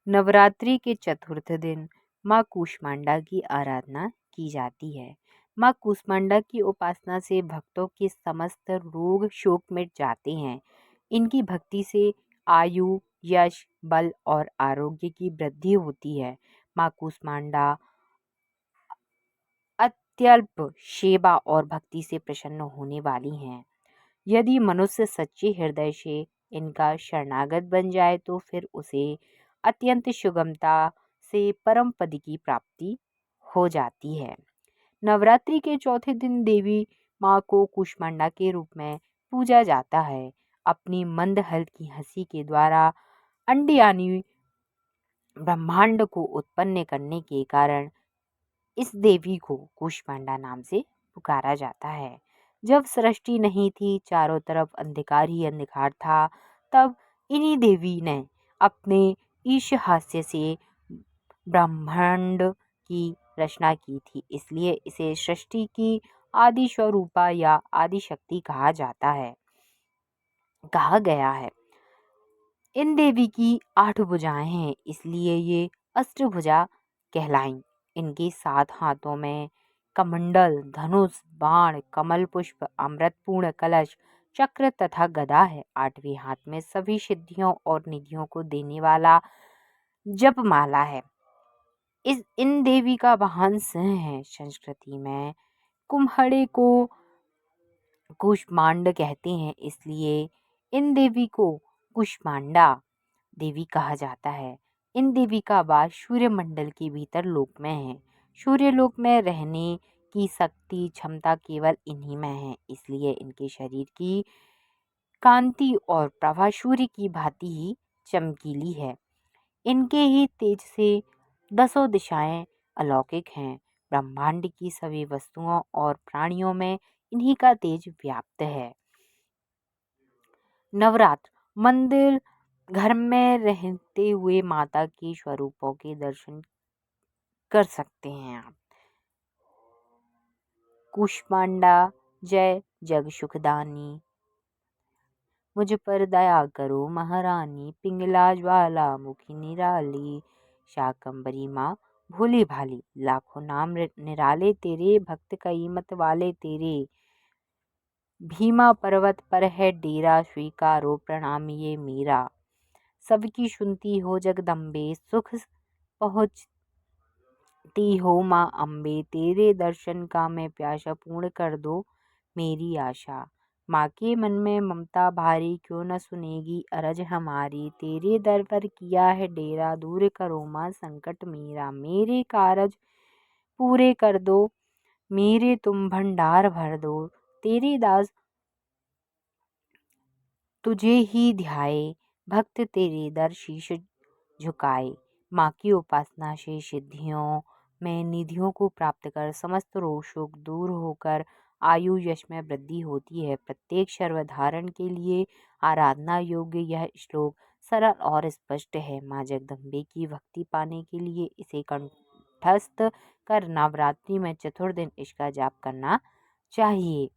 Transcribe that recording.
नवरात्रि के चतुर्थ दिन माँ कूष्मांडा की आराधना की जाती है। माँ कूष्मांडा की उपासना से भक्तों के समस्त रोग शोक मिट जाते हैं। इनकी भक्ति से आयु, यश, बल और आरोग्य की वृद्धि होती है। माँ कूष्मांडा अत्यल्प सेवा और भक्ति से प्रसन्न होने वाली हैं। यदि मनुष्य सच्चे हृदय से इनका शरणागत बन जाए तो फिर उसे अत्यंत सुगमता से परम पद की प्राप्ति हो जाती है। नवरात्रि के चौथे दिन देवी माँ को कूष्मांडा के रूप में पूजा जाता है। अपनी मंद हल्की हंसी के द्वारा अंडियानी ब्रह्मांड को उत्पन्न करने के कारण इस देवी को कूष्मांडा नाम से पुकारा जाता है। जब सृष्टि नहीं थी, चारों तरफ अंधकार ही अंधकार था, तब इन्हीं देवी ने अपने ईश हास्य से ब्रह्मांड की रचना की थी। इसलिए इसे सृष्टि की आदि स्वरूपा या आदि शक्ति कहा गया है। इन देवी की 8 भुजाएं हैं, इसलिए ये अष्टभुजा कहलाईं। इनके 7 हाथों में कमंडल, धनुष, बाण, कमल पुष्प, अमृतपूर्ण कलश, चक्र तथा गदा है। 8वें हाथ में सभी सिद्धियों और निधियों को देने वाला जपमाला है। इन देवी का वाहन सिंह है। संस्कृति में कुम्हड़े को कूष्मांड कहते हैं, इसलिए इन देवी को कूष्मांडा देवी कहा जाता है। इन देवी का वास सूर्य मंडल के भीतर लोक में है। सूर्य लोक में रहने की शक्ति क्षमता केवल इन्हीं में है, इसलिए इनके शरीर की कांति और प्रभा सूर्य की भांति ही चमकीली है। इनके ही तेज से 10 दिशाएं अलौकिक हैं। ब्रह्मांड की सभी वस्तुओं और प्राणियों में इन्हीं का तेज व्याप्त है। नवरात्र मंदिर घर में रहते हुए माता के स्वरूपों के दर्शन कर सकते हैं आप। कूष्मांडा जय जग सुखदानी, मुझ पर दया करो महारानी, पिंगला ज्वाला मुखी निराली, शाकंबरी माँ भोली भाली, लाखों नाम निराले तेरे, भक्त कई मत वाले तेरे, भीमा पर्वत पर है डेरा, स्वीकारो प्रणाम ये मेरा, सबकी सुनती हो जगदम्बे, सुख पहुँचती हो माँ अम्बे, तेरे दर्शन का मैं प्यासा, पूर्ण कर दो मेरी आशा। माँ के मन में ममता भारी, क्यों न सुनेगी अरज हमारी, तेरे दर पर किया है डेरा, दूर करो माँ संकट मेरा, मेरे कारज पूरे कर दो, मेरे तुम भंडार भर दो, तेरे दास तुझे ही ध्याए, भक्त तेरे दर शीश झुकाए। माँ की उपासना से सिद्धियों में निधियों को प्राप्त कर समस्त रोग शोक दूर होकर आयु यश में वृद्धि होती है। प्रत्येक सर्वधारण के लिए आराधना योग्य यह श्लोक सरल और स्पष्ट है। माँ जगदम्बे की भक्ति पाने के लिए इसे कंठस्थ कर नवरात्रि में चतुर्दिन इसका जाप करना चाहिए।